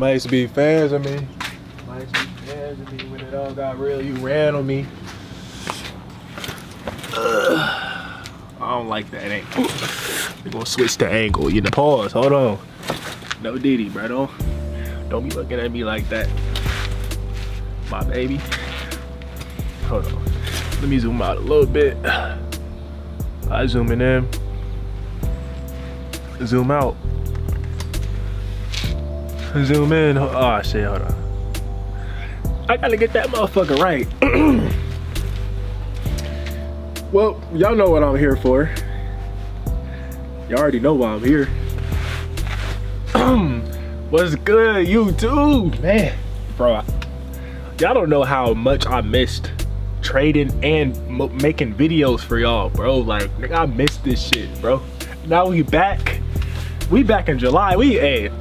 Might be fans of me. Might be fans of me. When it all got real, you ran on me. I don't like that angle. We're gonna switch the angle. You know, pause. Hold on. No Diddy, bro. Don't be looking at me like that, my baby. Hold on. Let me zoom out a little bit. I zooming in. Zoom out. Zoom in. Oh shit, hold on. I gotta get that motherfucker right. Well, y'all know what I'm here for. Y'all already know why I'm here. What's good, YouTube? Man, bro, y'all don't know how much I missed trading and making videos for y'all, bro. Like, nigga, I missed this shit, bro. Now we back. We back in July.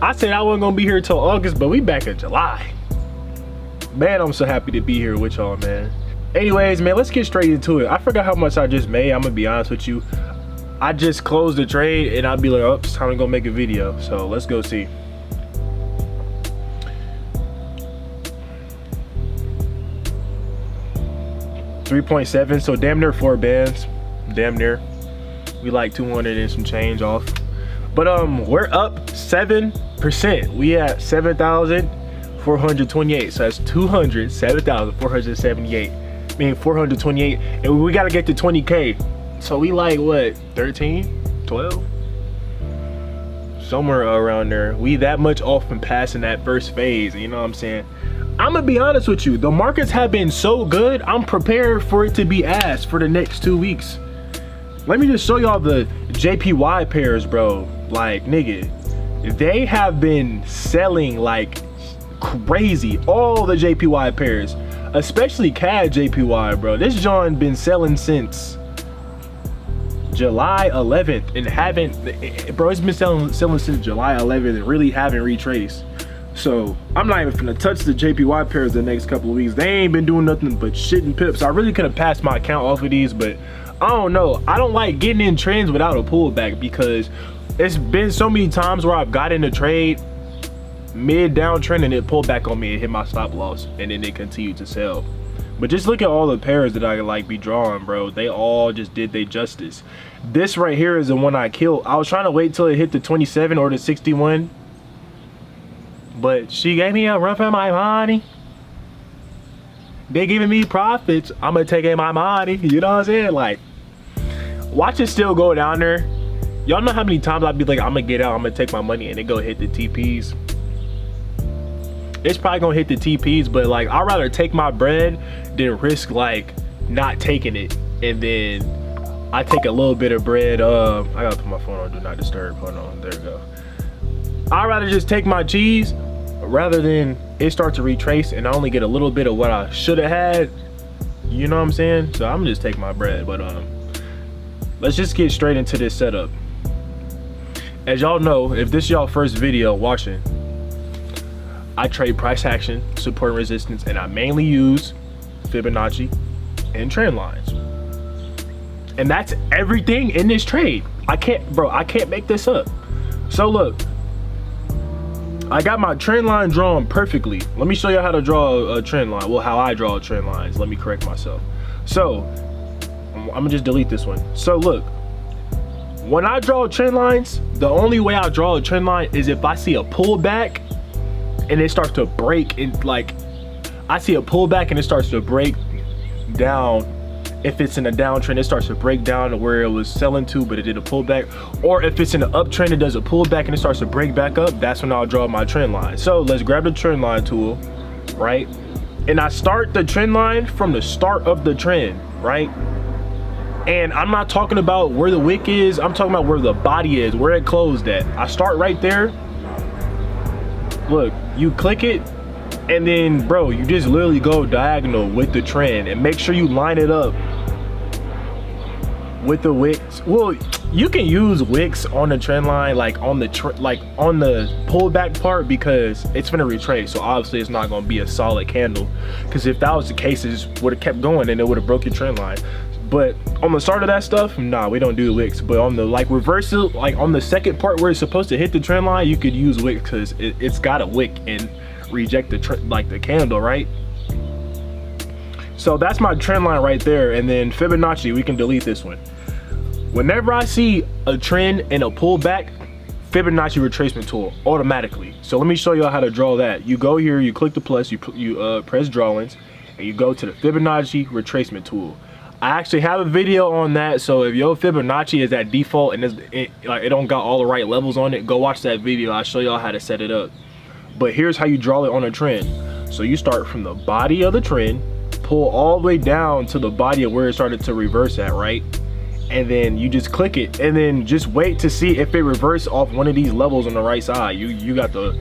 I said I wasn't gonna be here till August, but we back in July. Man, I'm so happy to be here with y'all, man. Anyways, man, let's get straight into it. I forgot how much I just made. I'm gonna be honest with you. I just closed the trade and I'll be like, oh, it's time to go make a video. So let's go see. $3.7, so damn near 4 bands. Damn near. We like 200 and some change off. But we're up 7%. We at 7,428. So that's 7,478. I mean 428. And we gotta get to 20K. So we like what? 13? 12? Somewhere around there. We that much off from passing that first phase, you know what I'm saying? I'm gonna be honest with you, the markets have been so good, I'm prepared for it to be ass for the next 2 weeks. Let me just show y'all the JPY pairs, bro. Like, nigga, they have been selling like crazy. All the JPY pairs, especially CAD JPY, bro. This John been selling since July 11th and haven't, bro, it's been selling since July 11th and really haven't retraced. So I'm not even gonna touch the JPY pairs the next couple of weeks. They ain't been doing nothing but shit and pips. I really could have passed my account off of these, but I don't know. I don't like getting in trends without a pullback because it's been so many times where I've got in a trade mid downtrend and it pulled back on me and hit my stop loss and then it continued to sell. But just look at all the pairs that I like be drawing, bro. They all just did their justice. This right here is the one I killed. I was trying to wait till it hit the 27 or the 61. But she gave me a run for my money. They giving me profits. I'm gonna take in my money. You know what I'm saying? Like, watch it still go down there. Y'all know how many times I'd be like, I'm gonna get out, I'm gonna take my money, and it go hit the TPs. It's probably gonna hit the TPs, but like, I'd rather take my bread than risk like not taking it. And then I take a little bit of bread. I gotta put my phone on do not disturb. Hold on, there we go. I'd rather just take my cheese rather than it start to retrace and I only get a little bit of what I should have had. You know what I'm saying? So I'm gonna just take my bread. But let's just get straight into this setup. As y'all know, if this is y'all first video watching, I trade price action, support and resistance, and I mainly use Fibonacci and trend lines. And that's everything in this trade. I can't make this up. So look, I got my trend line drawn perfectly. Let me show you how to draw a trend line. Well, how I draw trend lines. Let me correct myself. So I'm gonna just delete this one. So look, when I draw trend lines, the only way I draw a trend line is if I see a pullback and it starts to break. And like, I see a pullback and it starts to break down. If it's in a downtrend, it starts to break down to where it was selling to, but it did a pullback. Or if it's in an uptrend, it does a pullback and it starts to break back up. That's when I'll draw my trend line. So let's grab the trend line tool, right? And I start the trend line from the start of the trend, right? And I'm not talking about where the wick is. I'm talking about where the body is, where it closed at. I start right there. Look, you click it. And then, bro, you just literally go diagonal with the trend and make sure you line it up with the wicks. Well, you can use wicks on the trend line, like on the pullback part, because it's gonna retrace. So obviously it's not gonna be a solid candle. Because if that was the case, it just would have kept going and it would have broke your trend line. But on the start of that stuff, nah, we don't do wicks. But on the like reversal, like on the second part where it's supposed to hit the trend line, you could use wicks because it's got a wick and reject the like the candle, right? So that's my trend line right there. And then Fibonacci, we can delete this one. Whenever I see a trend and a pullback, Fibonacci retracement tool automatically. So let me show y'all how to draw that. You go here, you click the plus, you press drawings, and you go to the Fibonacci retracement tool. I actually have a video on that, so if your Fibonacci is at default and it don't got all the right levels on it, go watch that video. I'll show y'all how to set it up. But here's how you draw it on a trend. So you start from the body of the trend, pull all the way down to the body of where it started to reverse at, right? And then you just click it, and then just wait to see if it reverses off one of these levels on the right side. You got the,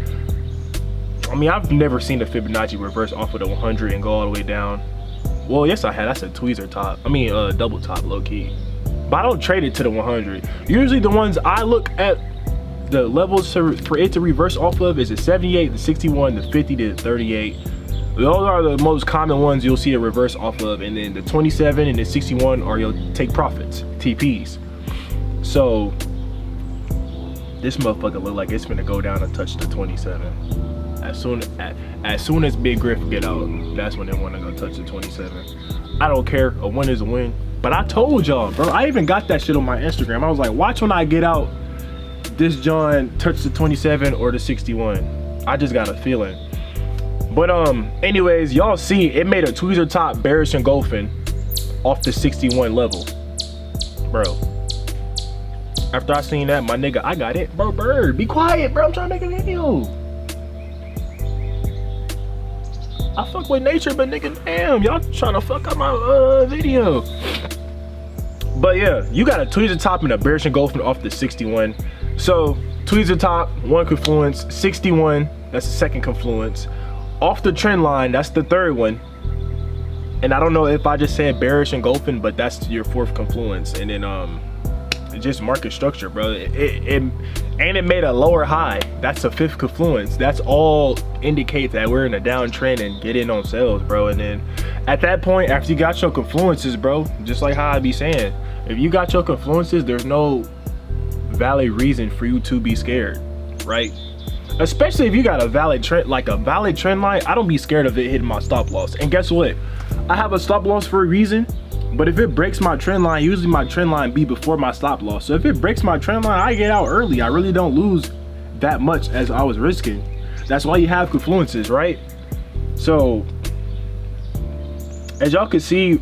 I mean, I've never seen the Fibonacci reverse off of the 100 and go all the way down. Well, yes, I had. That's a tweezer top. I mean, double top, low key. But I don't trade it to the 100. Usually, the ones I look at, the levels for it to reverse off of is the 78, the 61, the 50, the 38. Those are the most common ones you'll see a reverse off of, and then the 27 and the 61 are you'll take profits, TPs. So this motherfucker look like it's gonna go down and touch the 27. As soon as Big Griff get out, that's when they want to go touch the 27. I don't care, a win is a win. But I told y'all, bro, I even got that shit on my Instagram. I was like, watch when I get out, this John touch the 27 or the 61. I just got a feeling. But anyways, y'all see it made a tweezer top bearish engulfing off the 61 level, bro. After I seen that, my nigga, I got it, bro. Bird, be quiet, bro. I'm trying to make a video. I fuck with nature, but nigga, damn, y'all trying to fuck up my video. But yeah, you got a tweezer top and a bearish engulfing off the 61. So tweezer top, one confluence, 61, that's the second confluence. Off the trend line, that's the third one. And I don't know if I just said bearish engulfing, but that's your fourth confluence. And then just market structure, bro. It made a lower high. That's a fifth confluence. That's all indicates that we're in a downtrend and get in on sales, bro. And then at that point, after you got your confluences, bro, just like how I be saying, if you got your confluences, there's no valid reason for you to be scared, right? Especially if you got a valid trend, like a valid trend line. I don't be scared of it hitting my stop loss. And guess what? I have a stop loss for a reason. But if it breaks my trend line, usually my trend line be before my stop loss. So if it breaks my trend line, I get out early. I really don't lose that much as I was risking. That's why you have confluences, right? So as y'all can see,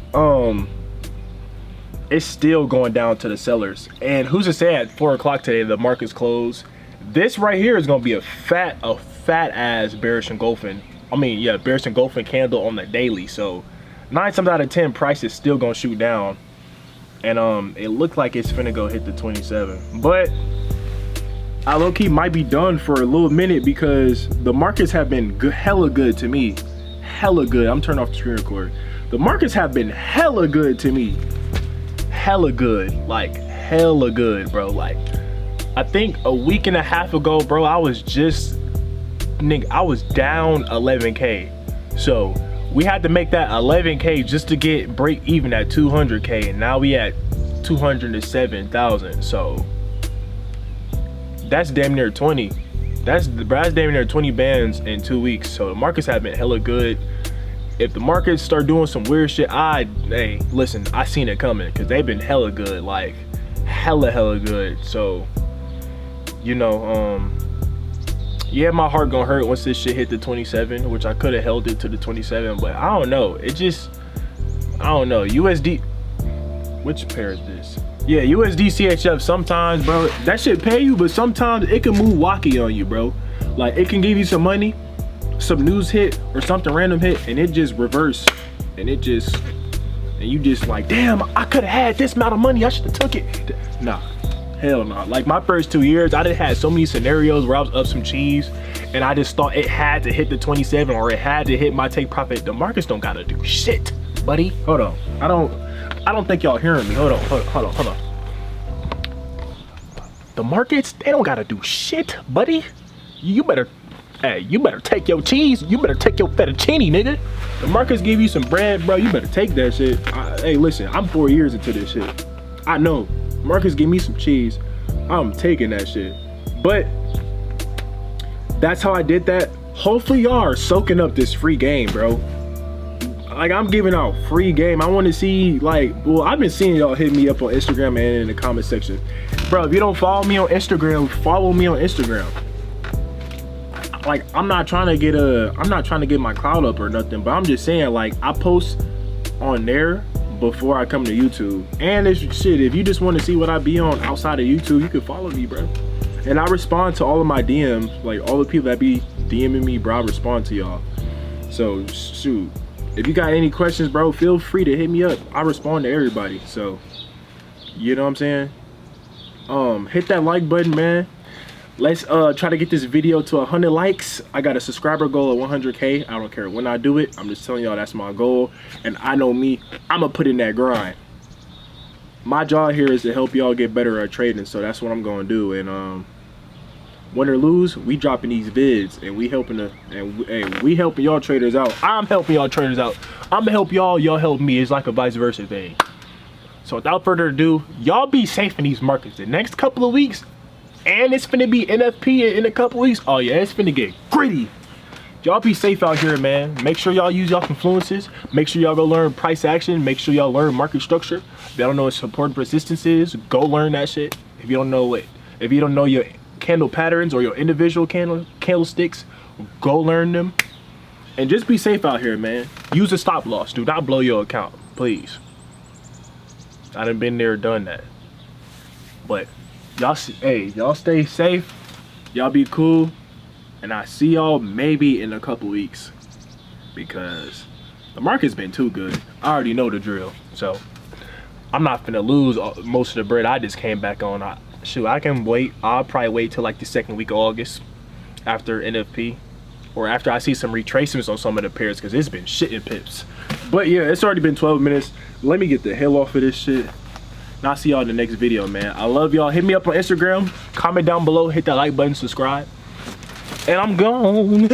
it's still going down to the sellers. And who's to say at 4 o'clock today the market's closed? This right here is gonna be a fat ass bearish engulfing. I mean, yeah, bearish engulfing candle on the daily. So 9 times out of 10, price is still gonna shoot down, and it looked like it's finna go hit the 27. But I low-key might be done for a little minute because the markets have been hella good to me, hella good. I'm turning off the screen record. The markets have been hella good to me, hella good, like hella good, bro. Like I think a week and a half ago, bro, I was just, nigga, I was down 11K. So we had to make that 11K just to get break even at 200K, and now we at 207,000. So that's damn near 20. That's damn near 20 bands in 2 weeks. So the markets have been hella good. If the markets start doing some weird shit, hey, listen, I seen it coming because they've been hella good, like hella good. So you know, yeah, my heart gonna hurt once this shit hit the 27, which I could have held it to the 27, but I don't know. It just, I don't know. USD, which pair is this? Yeah, USD CHF, sometimes, bro, that shit pay you, but sometimes it can move wacky on you, bro. Like, it can give you some money, some news hit, or something random hit, and it just reverse, and it just, and you just like, damn, I could have had this amount of money, I should have took it. Nah. Hell no. Like my first 2 years, I done had so many scenarios where I was up some cheese and I just thought it had to hit the 27 or it had to hit my take profit. The markets don't gotta do shit, buddy. Hold on. I don't think y'all hearing me. Hold on. The markets, they don't gotta do shit, buddy. You better Hey, you better take your cheese. You better take your fettuccine, nigga. The markets give you some bread, bro. You better take that shit. Hey, listen, I'm 4 years into this shit. I know. Marcus give me some cheese. I'm taking that shit. But that's how I did that. Hopefully y'all are soaking up this free game, bro. Like, I'm giving out free game. I want to see, like, well, I've been seeing y'all hit me up on Instagram and in the comment section. Bro, if you don't follow me on Instagram, follow me on Instagram. Like, I'm not trying to get my clout up or nothing, but I'm just saying, like, I post on there before I come to YouTube. And it's shit, if you just want to see what I be on outside of YouTube, you can follow me, bro. And I respond to all of my DMs, like all the people that be DMing me, bro, I respond to y'all. So shoot, if you got any questions, bro, feel free to hit me up. I respond to everybody. So, you know what I'm saying? Hit that like button, man. Let's try to get this video to 100 likes. I got a subscriber goal of 100K. I don't care when I do it. I'm just telling y'all that's my goal. And I know me, I'm gonna put in that grind. My job here is to help y'all get better at trading, so that's what I'm gonna do. And win or lose, we dropping these vids and we helping we helping y'all traders out. I'm helping y'all traders out. I'm gonna help y'all, y'all help me. It's like a vice versa thing. So without further ado, y'all be safe in these markets. The next couple of weeks, and it's finna be NFP in a couple weeks. Oh yeah, it's finna get gritty. Y'all be safe out here, man. Make sure y'all use y'all influences. Make sure y'all go learn price action. Make sure y'all learn market structure. If y'all don't know what support and resistance is, go learn that shit. If you don't know your candle patterns or your individual candlesticks, go learn them. And just be safe out here, man. Use a stop loss. Do not blow your account, please. I done been there, done that. But y'all, y'all stay safe. Y'all be cool. And I see y'all maybe in a couple weeks, because the market's been too good. I already know the drill. So I'm not finna lose most of the bread I just came back on. Shoot, I can wait. I'll probably wait till like the second week of August after NFP, or after I see some retracements on some of the pairs, because it's been shitting pips. But yeah, it's already been 12 minutes. Let me get the hell off of this shit. And I'll see y'all in the next video, man. I love y'all. Hit me up on Instagram. Comment down below. Hit that like button. Subscribe. And I'm gone.